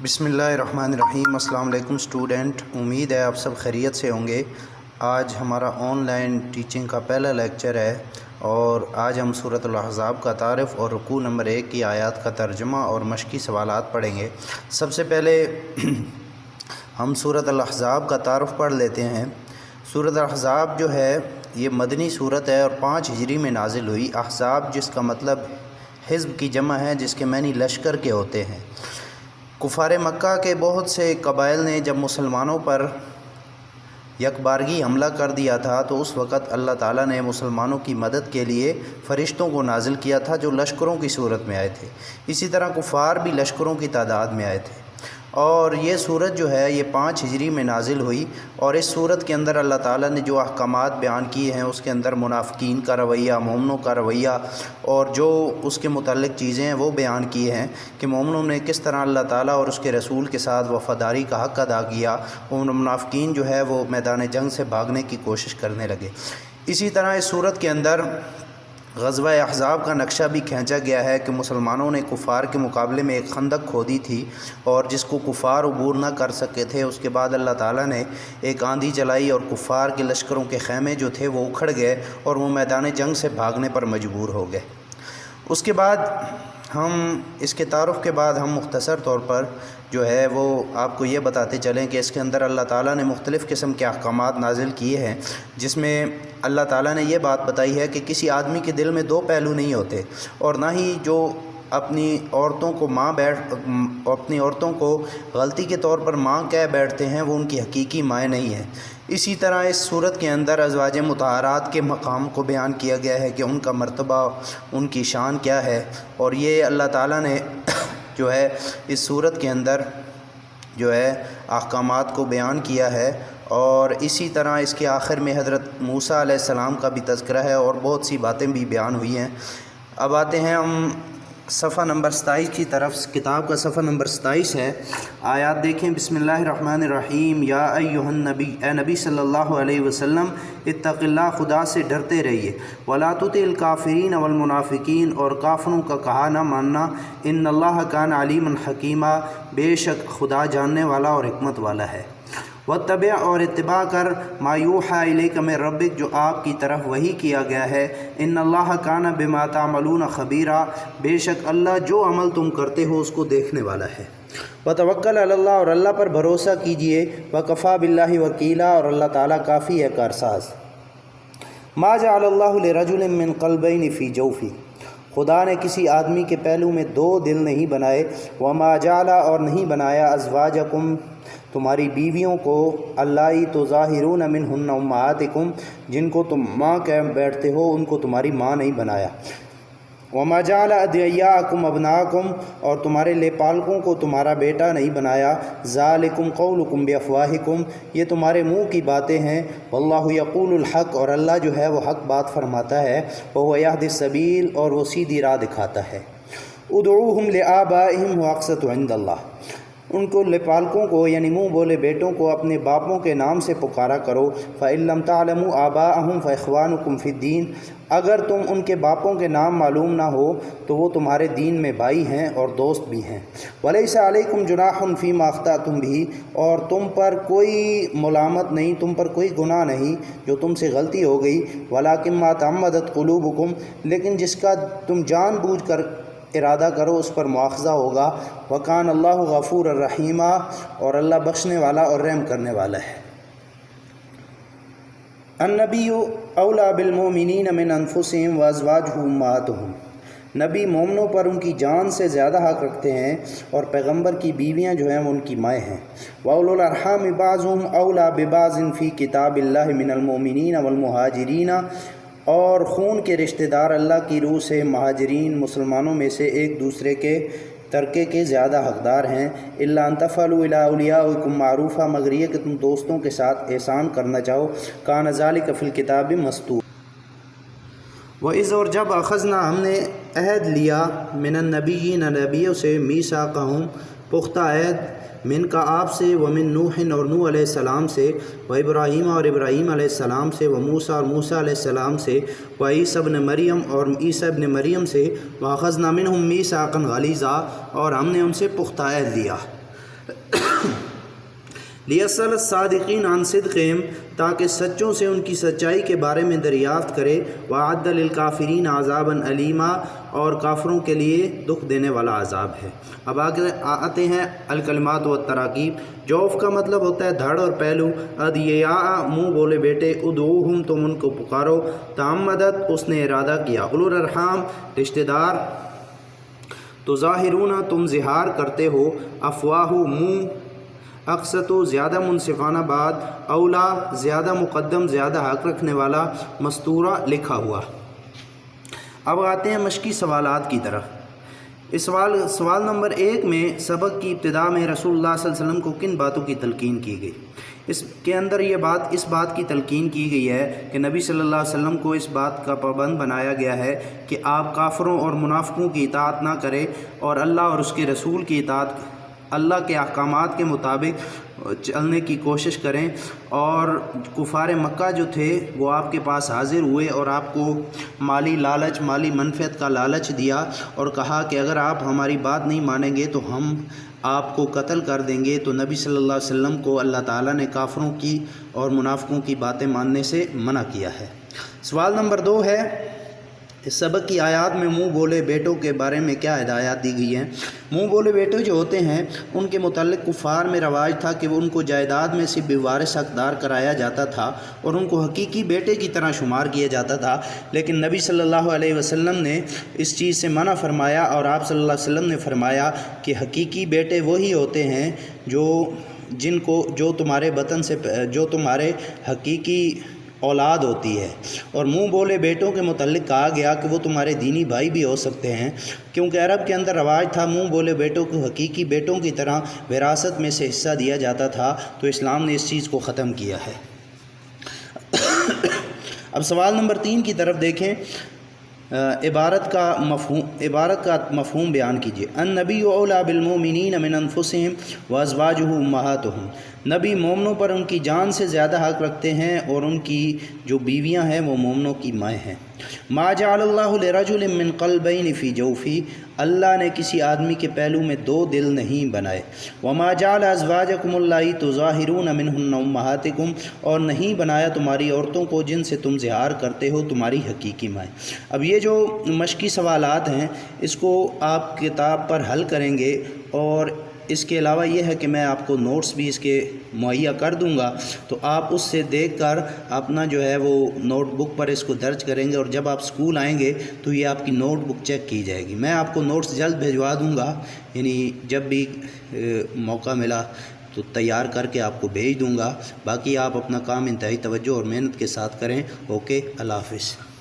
بسم اللہ الرحمن الرحیم۔ السلام علیکم اسٹوڈنٹ، امید ہے آپ سب خیریت سے ہوں گے۔ آج ہمارا آن لائن ٹیچنگ کا پہلا لیکچر ہے اور آج ہم سورۃ الاحزاب کا تعارف اور رکوع نمبر 1 کی آیات کا ترجمہ اور مشقی سوالات پڑھیں گے۔ سب سے پہلے ہم سورۃ الاحزاب کا تعارف پڑھ لیتے ہیں۔ سورۃ الاحزاب جو ہے یہ مدنی صورت ہے اور 5 ہجری میں نازل ہوئی۔ احزاب جس کا مطلب حزب کی جمع ہے، جس کے معنی لشکر کے ہوتے ہیں۔ کفار مکہ کے بہت سے قبائل نے جب مسلمانوں پر یکبارگی حملہ کر دیا تھا تو اس وقت اللہ تعالیٰ نے مسلمانوں کی مدد کے لیے فرشتوں کو نازل کیا تھا جو لشکروں کی صورت میں آئے تھے۔ اسی طرح کفار بھی لشکروں کی تعداد میں آئے تھے اور یہ صورت جو ہے یہ 5 ہجری میں نازل ہوئی۔ اور اس صورت کے اندر اللہ تعالیٰ نے جو احکامات بیان کیے ہیں اس کے اندر منافقین کا رویہ، مومنوں کا رویہ اور جو اس کے متعلق چیزیں ہیں وہ بیان کیے ہیں کہ مومنوں نے کس طرح اللہ تعالیٰ اور اس کے رسول کے ساتھ وفاداری کا حق ادا کیا، اور منافقین جو ہے وہ میدان جنگ سے بھاگنے کی کوشش کرنے لگے۔ اسی طرح اس صورت کے اندر غزوہ احزاب کا نقشہ بھی کھینچا گیا ہے کہ مسلمانوں نے کفار کے مقابلے میں ایک خندق کھودی تھی اور جس کو کفار عبور نہ کر سکے تھے۔ اس کے بعد اللہ تعالیٰ نے ایک آندھی چلائی اور کفار کے لشکروں کے خیمے جو تھے وہ اکھڑ گئے اور وہ میدان جنگ سے بھاگنے پر مجبور ہو گئے۔ اس کے بعد ہم اس کے تعارف کے بعد ہم مختصر طور پر جو ہے وہ آپ کو یہ بتاتے چلیں کہ اس کے اندر اللہ تعالیٰ نے مختلف قسم کے احکامات نازل کیے ہیں، جس میں اللہ تعالیٰ نے یہ بات بتائی ہے کہ کسی آدمی کے دل میں 2 پہلو نہیں ہوتے، اور نہ ہی جو اپنی عورتوں کو غلطی کے طور پر ماں کہہ بیٹھتے ہیں وہ ان کی حقیقی مائیں نہیں ہیں۔ اسی طرح اس صورت کے اندر ازواج مطہرات کے مقام کو بیان کیا گیا ہے کہ ان کا مرتبہ، ان کی شان کیا ہے، اور یہ اللہ تعالیٰ نے جو ہے اس صورت کے اندر جو ہے احکامات کو بیان کیا ہے۔ اور اسی طرح اس کے آخر میں حضرت موسیٰ علیہ السلام کا بھی تذکرہ ہے اور بہت سی باتیں بھی بیان ہوئی ہیں۔ اب آتے ہیں ہم صفحہ نمبر 27 کی طرف۔ کتاب کا صفحہ نمبر 27 ہے۔ آیات دیکھیں۔ بسم اللہ الرحمن الرحیم۔ یا ایھا النبی، اے نبی صلی اللہ علیہ وسلم، اتق اللہ، خدا سے ڈرتے رہیے، ولا تطع الکافرین والمنافقین، اور کافروں کا کہا نہ ماننا، ان اللہ کان علیما حکیما، بے شک خدا جاننے والا اور حکمت والا ہے۔ واتبع، اور اتباع کر، ما یوحی الیک من ربک، جو آپ کی طرف وحی کیا گیا ہے، ان اللہ کان بما تعملون خبیرا، بے شک اللہ جو عمل تم کرتے ہو اس کو دیکھنے والا ہے۔ وتوکل علی اللہ، اور اللہ پر بھروسہ کیجئے، وکفی باللہ وکیلا، اور اللہ تعالیٰ کافی ہے کارساز۔ ما جعل اللہ لرجل من قلبین فی جوفہ، خدا نے کسی آدمی کے پہلو میں 2 دل نہیں بنائے۔ وما جعل، اور نہیں بنایا، ازواجکم، تمہاری بیویوں کو، اللائی تظاہرون منہن امہاتکم، جن کو تم ماں کہہ بیٹھتے ہو ان کو تمہاری ماں نہیں بنایا۔ وما جعل ادعیاءکم ابناءکم، اور تمہارے لیپالکوں کو تمہارا بیٹا نہیں بنایا۔ ذالکم قولکم بافواہکم، یہ تمہارے منہ کی باتیں ہیں۔ واللہ یقول الحق، اور اللہ جو ہے وہ حق بات فرماتا ہے۔ وہو یہدی السبیل، اور وہ سیدھی راہ دکھاتا ہے۔ ادعوہم لآبائہم هو اقسط عند اللہ، ان کو لیپالکوں کو یعنی منہ بولے بیٹوں کو اپنے باپوں کے نام سے پکارا کرو۔ فإن لم تعلموا آباءهم فإخوانكم فی الدین، اگر تم ان کے باپوں کے نام معلوم نہ ہو تو وہ تمہارے دین میں بھائی ہیں اور دوست بھی ہیں۔ ولیس علیکم جناح فیما اخطأتم بہ، اور تم پر کوئی ملامت نہیں، تم پر کوئی گناہ نہیں جو تم سے غلطی ہو گئی۔ ولکن ما تعمدت قلوبکم، لیکن جس کا تم جان بوجھ کر ارادہ کرو اس پر مواخذہ ہوگا۔ وکان اللہ غفور الرحیم، اور اللہ بخشنے والا اور رحم کرنے والا ہے۔ النبی اولی بالمؤمنین من انفسہم وازواجہ امہاتہم، نبی مومنوں پر ان کی جان سے زیادہ حق رکھتے ہیں اور پیغمبر کی بیویاں جو ہیں وہ ان کی مائیں ہیں۔ وَأُولُو الْأَرْحَامِ بَعْضُهُمْ أَوْلَىٰ بِبَعْضٍ فِي کِتَابِ اللَّهِ مِنَ الْمُؤْمِنِينَ وَالْمُهَاجِرِينَ، اور خون کے رشتہ دار اللہ کی روح سے مہاجرین مسلمانوں میں سے ایک دوسرے کے ترکے کے زیادہ حقدار ہیں۔ الا ان تفعلوا الى اولیاءکم معروفا، مگر یہ کہ تم دوستوں کے ساتھ احسان کرنا چاہو۔ کان ذلک فی الکتاب مسطورا۔ وَإِذْ، اور جب اخذنا، ہم نے عہد لیا، من النبیین، نبیوں سے، میثاقہم، پختہ عہد، من کا آپ سے، ومن نوح، اور نوح علیہ السلام سے، وابراہیم، اور ابراہیم علیہ السلام سے، وموسیٰ، اور موسیٰ علیہ السلام سے، وعیسیٰ ابن مریم، اور عیسیٰ ابن مریم سے، واخذنا منہم میثاقا غلیظا، اور ہم نے ان سے پختہ عہد لیا۔ لیسأل الصادقین عن صدقہم، تاکہ سچوں سے ان کی سچائی کے بارے میں دریافت کرے، وَأَعَدَّ لِلْكَافِرِينَ عَذَابًا أَلِيمًا، اور کافروں کے لیے دکھ دینے والا عذاب ہے۔ اب آگے آتے ہیں الکلمات والتراکیب۔ جوف کا مطلب ہوتا ہے دھڑ اور پہلو۔ ادعیاء، منہ بولے بیٹے، ادعوہم، تم ان کو پکارو، تعمدت، اس نے ارادہ کیا، اولو الارحام، رشتہ دار، تظاہرون، تم ظہار کرتے ہو، افواہ، منہ، اقسطو، زیادہ منصفانہ بات، اولا، زیادہ مقدم، زیادہ حق رکھنے والا، مستورہ، لکھا ہوا۔ اب آتے ہیں مشقی سوالات کی طرف۔ اس سوال نمبر 1 میں سبق کی ابتدا میں رسول اللہ صلی اللہ علیہ وسلم کو کن باتوں کی تلقین کی گئی؟ اس کے اندر اس بات کی تلقین کی گئی ہے کہ نبی صلی اللہ علیہ وسلم کو اس بات کا پابند بنایا گیا ہے کہ آپ کافروں اور منافقوں کی اطاعت نہ کریں اور اللہ اور اس کے رسول کی اطاعت، اللہ کے احکامات کے مطابق چلنے کی کوشش کریں۔ اور کفار مکہ جو تھے وہ آپ کے پاس حاضر ہوئے اور آپ کو مالی لالچ، مالی منفعت کا لالچ دیا اور کہا کہ اگر آپ ہماری بات نہیں مانیں گے تو ہم آپ کو قتل کر دیں گے۔ تو نبی صلی اللہ علیہ وسلم کو اللہ تعالیٰ نے کافروں کی اور منافقوں کی باتیں ماننے سے منع کیا ہے۔ سوال نمبر 2 ہے، اس سبق کی آیات میں منہ بولے بیٹوں کے بارے میں کیا ہدایات دی گئی ہیں؟ منہ بولے بیٹے جو ہوتے ہیں ان کے متعلق کفار میں رواج تھا کہ وہ ان کو جائیداد میں سے بوارث حقدار کرایا جاتا تھا اور ان کو حقیقی بیٹے کی طرح شمار کیا جاتا تھا، لیکن نبی صلی اللہ علیہ وسلم نے اس چیز سے منع فرمایا اور آپ صلی اللہ علیہ وسلم نے فرمایا کہ حقیقی بیٹے وہی ہوتے ہیں جو تمہارے وطن سے، جو تمہارے حقیقی اولاد ہوتی ہے۔ اور منہ بولے بیٹوں کے متعلق کہا گیا کہ وہ تمہارے دینی بھائی بھی ہو سکتے ہیں، کیونکہ عرب کے اندر رواج تھا منہ بولے بیٹوں کو حقیقی بیٹوں کی طرح وراثت میں سے حصہ دیا جاتا تھا، تو اسلام نے اس چیز کو ختم کیا ہے۔ اب سوال نمبر 3 کی طرف دیکھیں۔ عبارت کا مفہوم بیان کیجیے۔ النبی اولیٰ بالمؤمنین من انفسہم وازواجہ امہاتہم، نبی مومنوں پر ان کی جان سے زیادہ حق رکھتے ہیں اور ان کی جو بیویاں ہیں وہ مومنوں کی مائیں ہیں۔ ما جعل اللہ لرجل من قلبین فی جوفی، اللہ نے کسی آدمی کے پہلو میں 2 دل نہیں بنائے۔ وما جعل ازواجکم اللاتی تظاہرون منہن امہاتکم، اور نہیں بنایا تمہاری عورتوں کو جن سے تم ظہار کرتے ہو تمہاری حقیقی مائیں۔ اب یہ جو مشقی سوالات ہیں اس کو آپ کتاب پر حل کریں گے، اور اس کے علاوہ یہ ہے کہ میں آپ کو نوٹس بھی اس کے مہیا کر دوں گا، تو آپ اس سے دیکھ کر اپنا جو ہے وہ نوٹ بک پر اس کو درج کریں گے، اور جب آپ اسکول آئیں گے تو یہ آپ کی نوٹ بک چیک کی جائے گی۔ میں آپ کو نوٹس جلد بھیجوا دوں گا، یعنی جب بھی موقع ملا تو تیار کر کے آپ کو بھیج دوں گا۔ باقی آپ اپنا کام انتہائی توجہ اور محنت کے ساتھ کریں۔ اوکے، اللہ حافظ۔